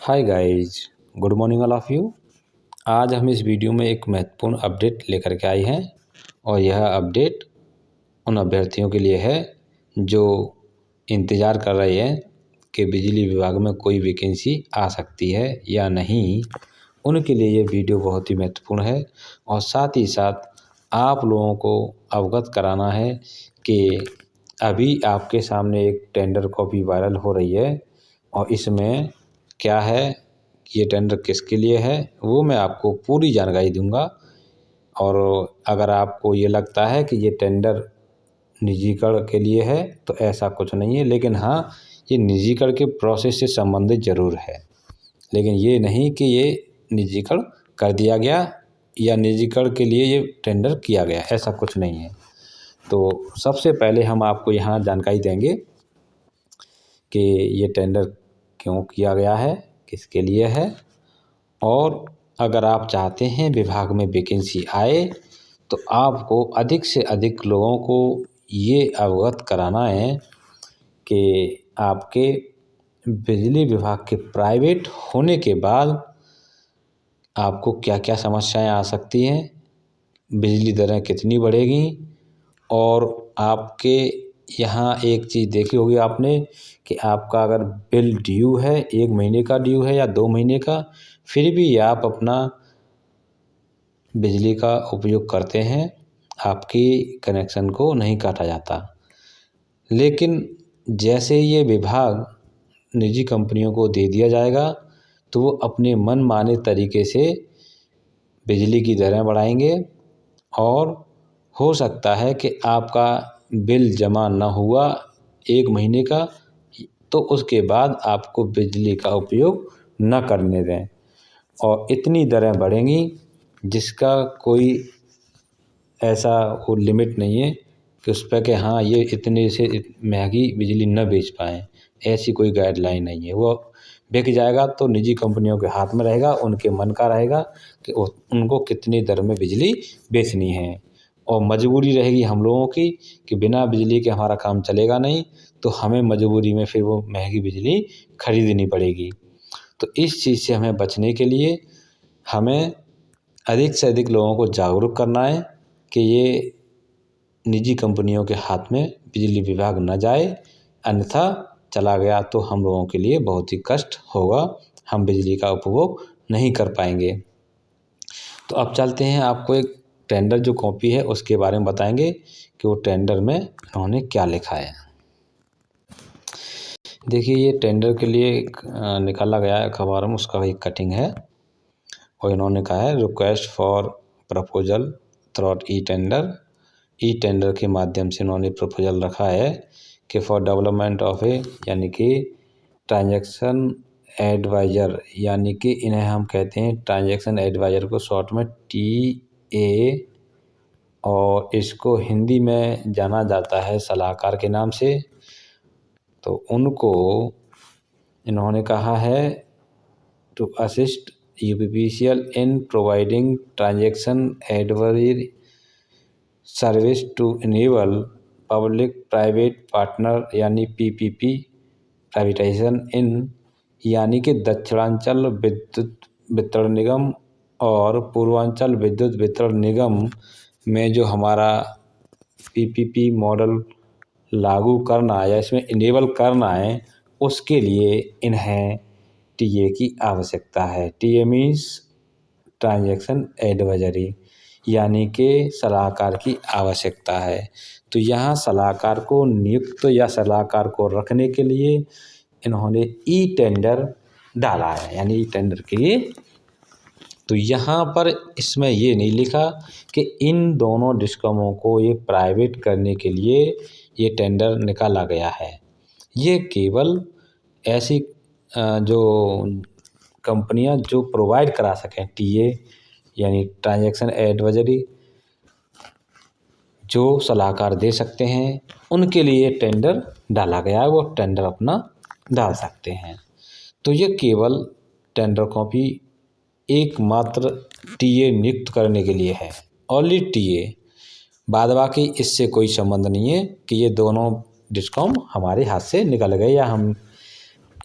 Hi guys, good morning all of you. आज हम इस वीडियो में एक महत्वपूर्ण अपडेट लेकर के आए हैं और यह अपडेट उन अभ्यर्थियों के लिए है जो इंतज़ार कर रहे हैं कि बिजली विभाग में कोई वैकेंसी आ सकती है या नहीं। उनके लिए ये वीडियो बहुत ही महत्वपूर्ण है और साथ ही साथ आप लोगों को अवगत कराना है कि अभी आपके सामने एक टेंडर कॉपी वायरल हो रही है और इसमें क्या है, ये टेंडर किसके लिए है, वो मैं आपको पूरी जानकारी दूंगा। और अगर आपको ये लगता है कि ये टेंडर निजीकरण के लिए है तो ऐसा कुछ नहीं है, लेकिन हाँ, ये निजीकरण के प्रोसेस से संबंधित ज़रूर है, लेकिन ये नहीं कि ये निजीकरण कर दिया गया या निजीकरण के लिए ये टेंडर किया गया, ऐसा कुछ नहीं है। तो सबसे पहले हम आपको यहाँ जानकारी देंगे कि ये टेंडर क्यों किया गया है, किसके लिए है, और अगर आप चाहते हैं विभाग में वैकेंसी आए तो आपको अधिक से अधिक लोगों को ये अवगत कराना है कि आपके बिजली विभाग के प्राइवेट होने के बाद आपको क्या क्या समस्याएं आ सकती हैं, बिजली दरें कितनी बढ़ेगी। और आपके यहाँ एक चीज़ देखी होगी आपने कि आपका अगर बिल ड्यू है, 1 महीने का ड्यू है या 2 महीने का, फिर भी आप अपना बिजली का उपयोग करते हैं, आपकी कनेक्शन को नहीं काटा जाता। लेकिन जैसे ये विभाग निजी कंपनियों को दे दिया जाएगा तो वो अपने मनमाने तरीके से बिजली की दरें बढ़ाएंगे और हो सकता है कि आपका बिल जमा ना हुआ 1 महीने का तो उसके बाद आपको बिजली का उपयोग न करने दें, और इतनी दरें बढ़ेंगी जिसका कोई ऐसा वो लिमिट नहीं है कि उस पर कि हाँ ये इतने से महंगी बिजली न बेच पाएँ, ऐसी कोई गाइडलाइन नहीं है। वो बिक जाएगा तो निजी कंपनियों के हाथ में रहेगा, उनके मन का रहेगा कि उनको कितनी दर में बिजली बेचनी है, और मजबूरी रहेगी हम लोगों की कि बिना बिजली के हमारा काम चलेगा नहीं, तो हमें मजबूरी में फिर वो महंगी बिजली खरीदनी पड़ेगी। तो इस चीज़ से हमें बचने के लिए हमें अधिक से अधिक लोगों को जागरूक करना है कि ये निजी कंपनियों के हाथ में बिजली विभाग न जाए, अन्यथा चला गया तो हम लोगों के लिए बहुत ही कष्ट होगा, हम बिजली का उपभोग नहीं कर पाएंगे। तो अब चलते हैं, आपको एक टेंडर जो कॉपी है उसके बारे में बताएंगे कि वो टेंडर में उन्होंने क्या लिखा है। देखिए, ये टेंडर के लिए निकाला गया है अखबार में, उसका एक कटिंग है और इन्होंने कहा है request for proposal through e tender के माध्यम से इन्होंने प्रपोजल रखा है कि फॉर डेवलपमेंट ऑफ यानी कि ट्रांजैक्शन एडवाइज़र, यानी कि इन्हें हम कहते हैं ट्रांजैक्शन एडवाइज़र को शॉर्ट में TA, और इसको हिंदी में जाना जाता है सलाहकार के नाम से। तो उनको इन्होंने कहा है to assist UPPCL in providing transaction advisory service to enable public private partner यानी PPP प्राइवेटाइजेशन इन, यानी कि दक्षिणांचल विद्युत वितरण निगम और पूर्वांचल विद्युत वितरण निगम में जो हमारा PPP मॉडल लागू करना है या इसमें इनेबल करना है, उसके लिए इन्हें TA की आवश्यकता है। TA मीन्स ट्रांजैक्शन एडवाइजरी, यानी कि सलाहकार की आवश्यकता है। तो यहाँ सलाहकार को नियुक्त या सलाहकार को रखने के लिए इन्होंने ई टेंडर डाला है, यानी ई टेंडर के लिए। तो यहाँ पर इसमें ये नहीं लिखा कि इन दोनों डिस्कमों को ये प्राइवेट करने के लिए ये टेंडर निकाला गया है। ये केवल ऐसी जो कंपनियां जो प्रोवाइड करा सकें TA यानी ट्रांजैक्शन एडवाइजरी, जो सलाहकार दे सकते हैं, उनके लिए टेंडर डाला गया है, वो टेंडर अपना डाल सकते हैं। तो ये केवल टेंडर कॉपी एकमात्र TA नियुक्त करने के लिए है, ओनली TA, बाद बाकी इससे कोई संबंध नहीं है कि ये दोनों डिस्कॉम हमारे हाथ से निकल गए या हम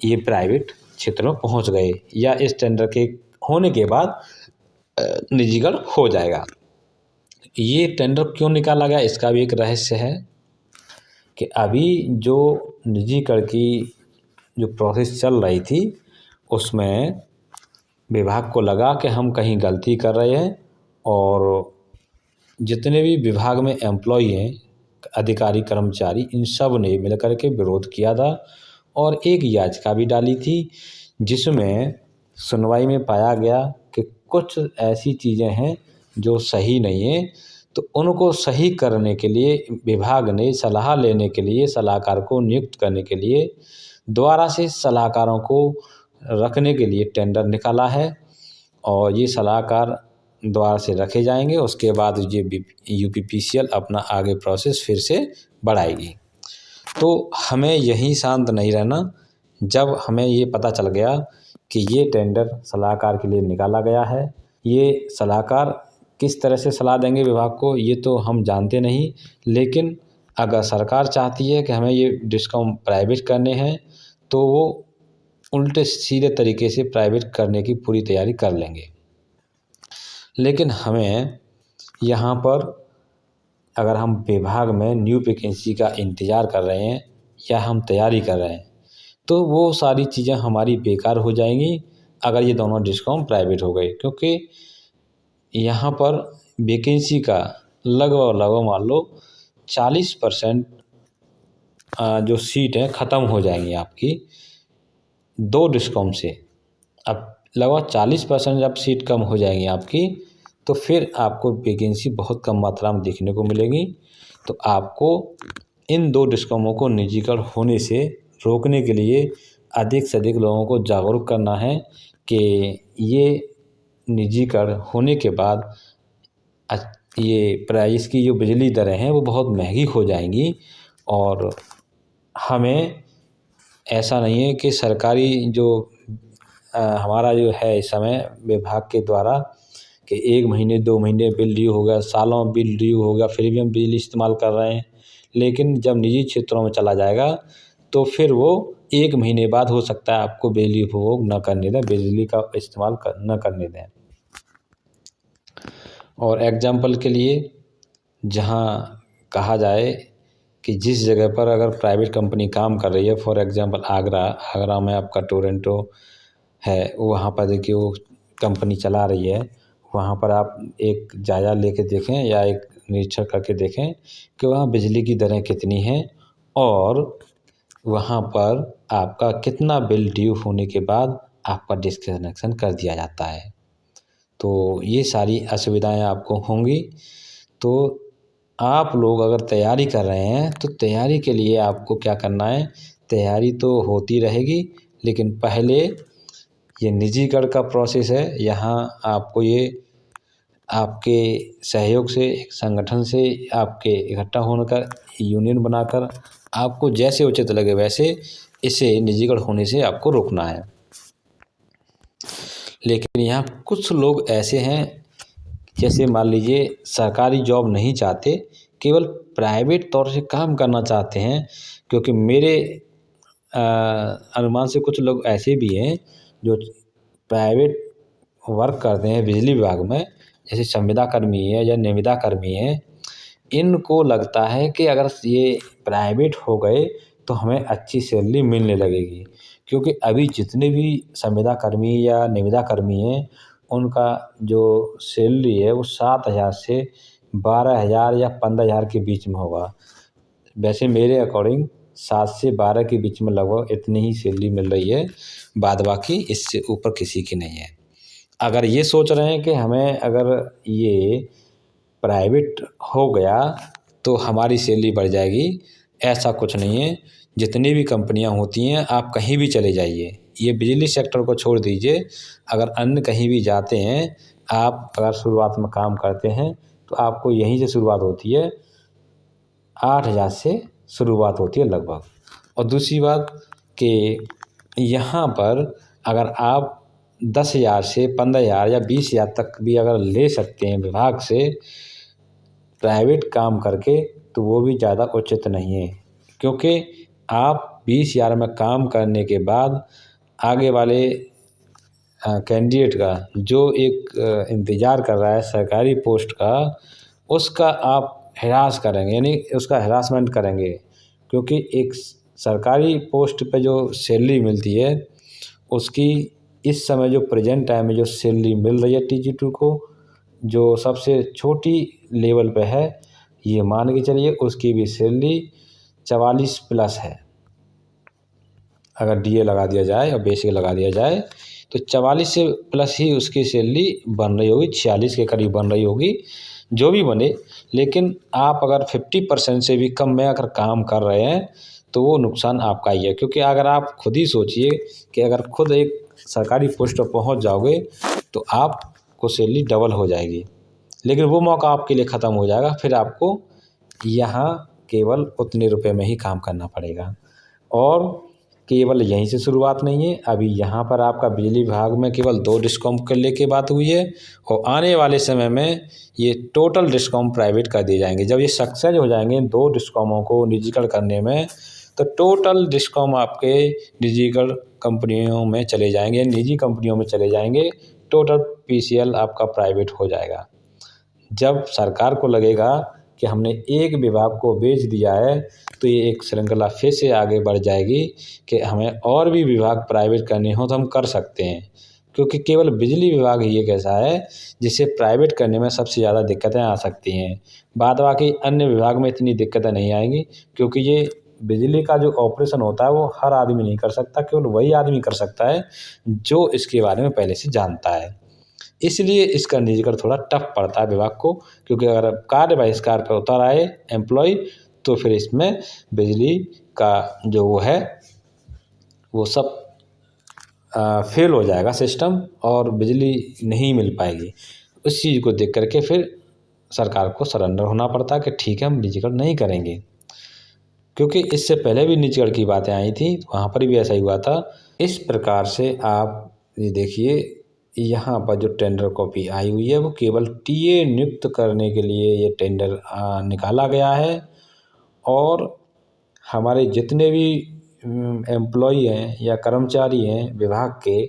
ये प्राइवेट क्षेत्र में पहुंच गए या इस टेंडर के होने के बाद निजीकरण हो जाएगा। ये टेंडर क्यों निकाला गया, इसका भी एक रहस्य है कि अभी जो निजीकरण की जो प्रोसेस चल रही थी उसमें विभाग को लगा कि हम कहीं गलती कर रहे हैं और जितने भी विभाग में एम्प्लॉई हैं, अधिकारी कर्मचारी, इन सब ने मिलकर के विरोध किया था और एक याचिका भी डाली थी जिसमें सुनवाई में पाया गया कि कुछ ऐसी चीज़ें हैं जो सही नहीं है, तो उनको सही करने के लिए विभाग ने सलाह लेने के लिए सलाहकार को नियुक्त करने के लिए दोबारा से सलाहकारों को रखने के लिए टेंडर निकाला है और ये सलाहकार दोबारा से रखे जाएंगे। उसके बाद ये यूपीपीसीएल अपना आगे प्रोसेस फिर से बढ़ाएगी। तो हमें यहीं शांत नहीं रहना। जब हमें ये पता चल गया कि ये टेंडर सलाहकार के लिए निकाला गया है, ये सलाहकार किस तरह से सलाह देंगे विभाग को ये तो हम जानते नहीं, लेकिन अगर सरकार चाहती है कि हमें ये डिस्कॉम प्राइवेट करने हैं तो वो उल्टे सीधे तरीके से प्राइवेट करने की पूरी तैयारी कर लेंगे। लेकिन हमें यहाँ पर अगर हम विभाग में न्यू वैकेंसी का इंतज़ार कर रहे हैं या हम तैयारी कर रहे हैं तो वो सारी चीज़ें हमारी बेकार हो जाएंगी अगर ये दोनों डिस्कॉम प्राइवेट हो गए, क्योंकि यहाँ पर वैकेंसी का लगभग मान लो 40% जो सीट है ख़त्म हो जाएंगी आपकी दो डिस्कॉम से। अब लगभग 40% जब सीट कम हो जाएंगी आपकी तो फिर आपको वैकेंसी बहुत कम मात्रा में देखने को मिलेगी। तो आपको इन दो डिस्कॉमों को निजीकरण होने से रोकने के लिए अधिक से अधिक लोगों को जागरूक करना है कि ये निजीकरण होने के बाद ये प्राइस की जो बिजली दरें हैं वो बहुत महंगी हो जाएंगी और हमें ऐसा नहीं है कि सरकारी जो हमारा जो है इस समय विभाग के द्वारा कि 1 महीने 2 महीने बिल ड्यू हो गया, सालों बिल ड्यू हो गया, फिर भी हम बिजली इस्तेमाल कर रहे हैं। लेकिन जब निजी क्षेत्रों में चला जाएगा तो फिर वो 1 महीने बाद हो सकता है आपको बिजली उपभोग न करने दें, बिजली का इस्तेमाल न करने दें। और एग्जाम्पल के लिए जहाँ कहा जाए कि जिस जगह पर अगर प्राइवेट कंपनी काम कर रही है, फॉर एग्जांपल आगरा में आपका टोरेंटो है, वहाँ पर देखिए वो कंपनी चला रही है, वहाँ पर आप एक जायज़ा लेके देखें या एक निरीक्षण करके देखें कि वहाँ बिजली की दरें कितनी हैं और वहाँ पर आपका कितना बिल ड्यू होने के बाद आपका डिस्कनेक्शन कर दिया जाता है। तो ये सारी असुविधाएं आपको होंगी। तो आप लोग अगर तैयारी कर रहे हैं तो तैयारी के लिए आपको क्या करना है, तैयारी तो होती रहेगी लेकिन पहले ये निजीकरण का प्रोसेस है, यहाँ आपको ये आपके सहयोग से एक संगठन से आपके इकट्ठा होकर यूनियन बनाकर आपको जैसे उचित लगे वैसे इसे निजीकरण होने से आपको रोकना है। लेकिन यहाँ कुछ लोग ऐसे हैं जैसे मान लीजिए सरकारी जॉब नहीं चाहते, केवल प्राइवेट तौर से काम करना चाहते हैं, क्योंकि मेरे अनुमान से कुछ लोग ऐसे भी हैं जो प्राइवेट वर्क करते हैं बिजली विभाग में, जैसे संविदा कर्मी है या निविदा कर्मी है। इनको लगता है कि अगर ये प्राइवेट हो गए तो हमें अच्छी सैलरी मिलने लगेगी, क्योंकि अभी जितने भी संविदा कर्मी या निविदा कर्मी हैं उनका जो सैलरी है वो 7,000 से 12,000 या 15,000 के बीच में होगा। वैसे मेरे अकॉर्डिंग 7 से 12 के बीच में लगभग इतनी ही सैलरी मिल रही है, बाद बाकी इससे ऊपर किसी की नहीं है। अगर ये सोच रहे हैं कि हमें अगर ये प्राइवेट हो गया तो हमारी सैलरी बढ़ जाएगी, ऐसा कुछ नहीं है। जितनी भी कंपनियां होती हैं आप कहीं भी चले जाइए, ये बिजली सेक्टर को छोड़ दीजिए, अगर अन्य कहीं भी जाते हैं, आप अगर शुरुआत में काम करते हैं तो आपको यहीं से शुरुआत होती है, 8,000 से शुरुआत होती है लगभग। और दूसरी बात कि यहाँ पर अगर आप 10,000 से 15,000 या 20,000 तक भी अगर ले सकते हैं विभाग से प्राइवेट काम करके, तो वो भी ज़्यादा उचित नहीं है, क्योंकि आप 20,000 में काम करने के बाद आगे वाले कैंडिडेट का जो एक इंतज़ार कर रहा है सरकारी पोस्ट का, उसका आप हिरास करेंगे, यानी उसका हरासमेंट करेंगे। क्योंकि एक सरकारी पोस्ट पे जो सैलरी मिलती है, उसकी इस समय जो प्रेजेंट टाइम में जो सैलरी मिल रही है TG2 को, जो सबसे छोटी लेवल पे है, ये मान के चलिए उसकी भी सैलरी 44 प्लस है। अगर DA लगा दिया जाए और बेसिक लगा दिया जाए तो 44 से प्लस ही उसकी सैलरी बन रही होगी, 46 के करीब बन रही होगी, जो भी बने। लेकिन आप अगर 50% से भी कम में अगर काम कर रहे हैं तो वो नुकसान आपका ही है। क्योंकि अगर आप खुद ही सोचिए कि अगर खुद एक सरकारी पोस्ट पर पहुंच जाओगे तो आपको सैलरी डबल हो जाएगी, लेकिन वो मौका आपके लिए ख़त्म हो जाएगा। फिर आपको यहाँ केवल उतने रुपए में ही काम करना पड़ेगा। और केवल यहीं से शुरुआत नहीं है, अभी यहाँ पर आपका बिजली विभाग में केवल 2 डिस्कॉम को लेके बात हुई है, और आने वाले समय में ये टोटल डिस्कॉम प्राइवेट कर दिए जाएंगे। जब ये सक्सेस हो जाएंगे 2 डिस्कॉमों को निजीकरण करने में, तो टोटल डिस्कॉम आपके निजीकरण कंपनियों में चले जाएंगे, निजी कंपनियों में चले जाएंगे। टोटल PCL आपका प्राइवेट हो जाएगा। जब सरकार को लगेगा कि हमने एक विभाग को बेच दिया है, तो ये एक श्रृंखला फिर से आगे बढ़ जाएगी कि हमें और भी विभाग प्राइवेट करने हो तो हम कर सकते हैं। क्योंकि केवल बिजली विभाग ही एक ऐसा है जिसे प्राइवेट करने में सबसे ज़्यादा दिक्कतें आ सकती हैं। बाद बाकी अन्य विभाग में इतनी दिक्कतें नहीं आएंगी, क्योंकि ये बिजली का जो ऑपरेशन होता है वो हर आदमी नहीं कर सकता, केवल वही आदमी कर सकता है जो इसके बारे में पहले से जानता है। इसलिए इसका निजीकरण थोड़ा टफ पड़ता है विभाग को, क्योंकि अगर कार्य बहिष्कार पर उतर आए एम्प्लॉय तो फिर इसमें बिजली का जो वो है वो सब फेल हो जाएगा सिस्टम, और बिजली नहीं मिल पाएगी। उस चीज़ को देख करके फिर सरकार को सरेंडर होना पड़ता है कि ठीक है हम निजीकरण नहीं करेंगे। क्योंकि इससे पहले भी निजीकरण की बातें आई थी, वहाँ पर भी ऐसा ही हुआ था। इस प्रकार से आप ये देखिए, यहाँ पर जो टेंडर कॉपी आई हुई है वो केवल TA नियुक्त करने के लिए ये टेंडर निकाला गया है। और हमारे जितने भी एम्प्लॉई हैं या कर्मचारी हैं विभाग के,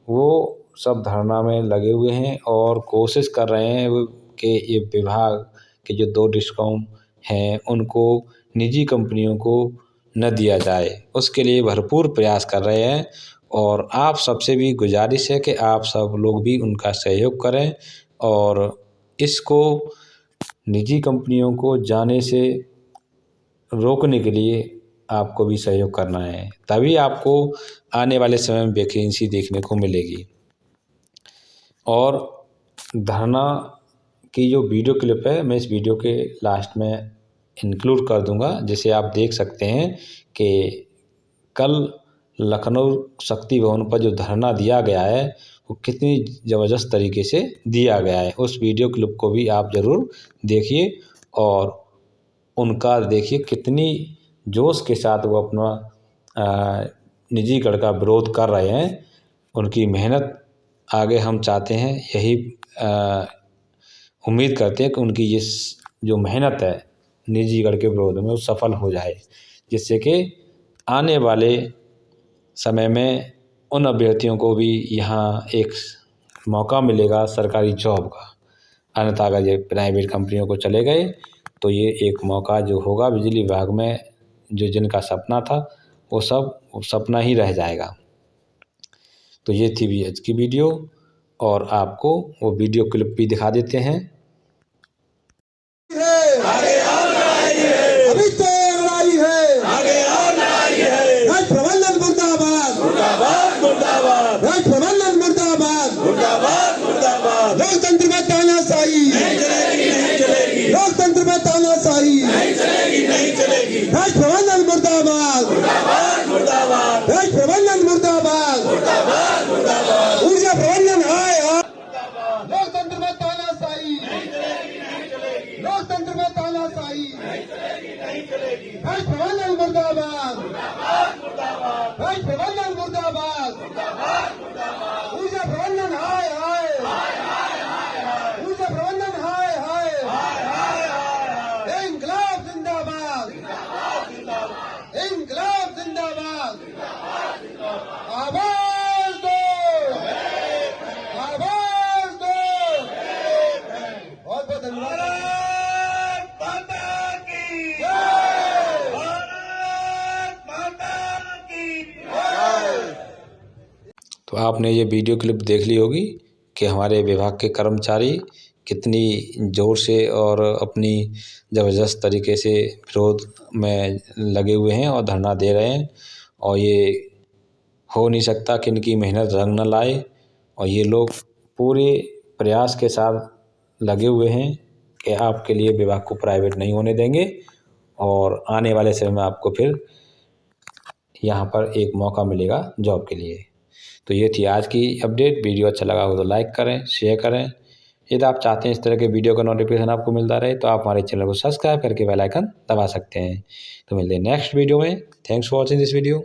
वो सब धरना में लगे हुए हैं और कोशिश कर रहे हैं कि ये विभाग के जो 2 डिस्कॉम हैं उनको निजी कंपनियों को न दिया जाए, उसके लिए भरपूर प्रयास कर रहे हैं। और आप सबसे भी गुजारिश है कि आप सब लोग भी उनका सहयोग करें, और इसको निजी कंपनियों को जाने से रोकने के लिए आपको भी सहयोग करना है, तभी आपको आने वाले समय में वैकेंसी देखने को मिलेगी। और धरना की जो वीडियो क्लिप है मैं इस वीडियो के लास्ट में इंक्लूड कर दूंगा, जिसे आप देख सकते हैं कि कल लखनऊ शक्ति भवन पर जो धरना दिया गया है वो कितनी ज़बरदस्त तरीके से दिया गया है। उस वीडियो क्लिप को भी आप ज़रूर देखिए और उनका देखिए कितनी जोश के साथ वो अपना निजीकरण का विरोध कर रहे हैं। उनकी मेहनत आगे हम चाहते हैं, यही उम्मीद करते हैं कि उनकी ये जो मेहनत है निजीकरण के विरोध में वो सफल हो जाए, जिससे कि आने वाले समय में उन अभ्यर्थियों को भी यहाँ एक मौका मिलेगा सरकारी जॉब का। अन्यथा अगर ये प्राइवेट कंपनियों को चले गए तो ये एक मौका जो होगा बिजली विभाग में, जो जिनका सपना था वो सब सपना ही रह जाएगा। तो ये थी आज की वीडियो, और आपको वो वीडियो क्लिप भी दिखा देते हैं। अभी तो लड़ाई है, आगे और लड़ाई है। राज प्रबंधन मुर्दाबाद, मुर्दाबाद, मुर्दाबाद। राज प्रबंधन मुर्दाबाद, मुर्दाबाद, मुर्दाबाद। लोकतंत्र में तानाशाही नहीं चलेगी, नहीं चलेगी। लोकतंत्र में तानाशाही नहीं चलेगी, नहीं चलेगी। राज प्रबंधन मुर्दाबाद, मुर्दाबाद, मुर्दाबाद। राज प्रबंधन मुर्दाबाद, मुर्दाबाद, मुर्दाबाद। ऊर्जा प्रबंधन आए। लोकतंत्र में तानाशाही नहीं चलेगी, नहीं चलेगी। लोकतंत्र में तानाशाही नहीं चलेगी, नहीं चलेगी। राज प्रबंधन मुर्दाबाद, मुर्दाबाद, मुर्दाबाद। राज प्रबंधन मुर्दाबाद, मुर्दाबाद, मुर्दाबाद। ऊर्जा प्रबंधन आए, आए, आए, आए, आए। तो आपने ये वीडियो क्लिप देख ली होगी कि हमारे विभाग के कर्मचारी कितनी ज़ोर से और अपनी ज़बरदस्त तरीके से विरोध में लगे हुए हैं और धरना दे रहे हैं। और ये हो नहीं सकता कि इनकी मेहनत रंग न लाए। और ये लोग पूरे प्रयास के साथ लगे हुए हैं कि आपके लिए विभाग को प्राइवेट नहीं होने देंगे और आने वाले समय में आपको फिर यहाँ पर एक मौका मिलेगा जॉब के लिए। तो ये थी आज की अपडेट। वीडियो अच्छा लगा हो तो लाइक करें, शेयर करें। यदि आप चाहते हैं इस तरह के वीडियो का नोटिफिकेशन आपको मिलता रहे तो आप हमारे चैनल को सब्सक्राइब करके बेल आइकन दबा सकते हैं। तो मिलते हैं नेक्स्ट वीडियो में। Thanks for watching this video.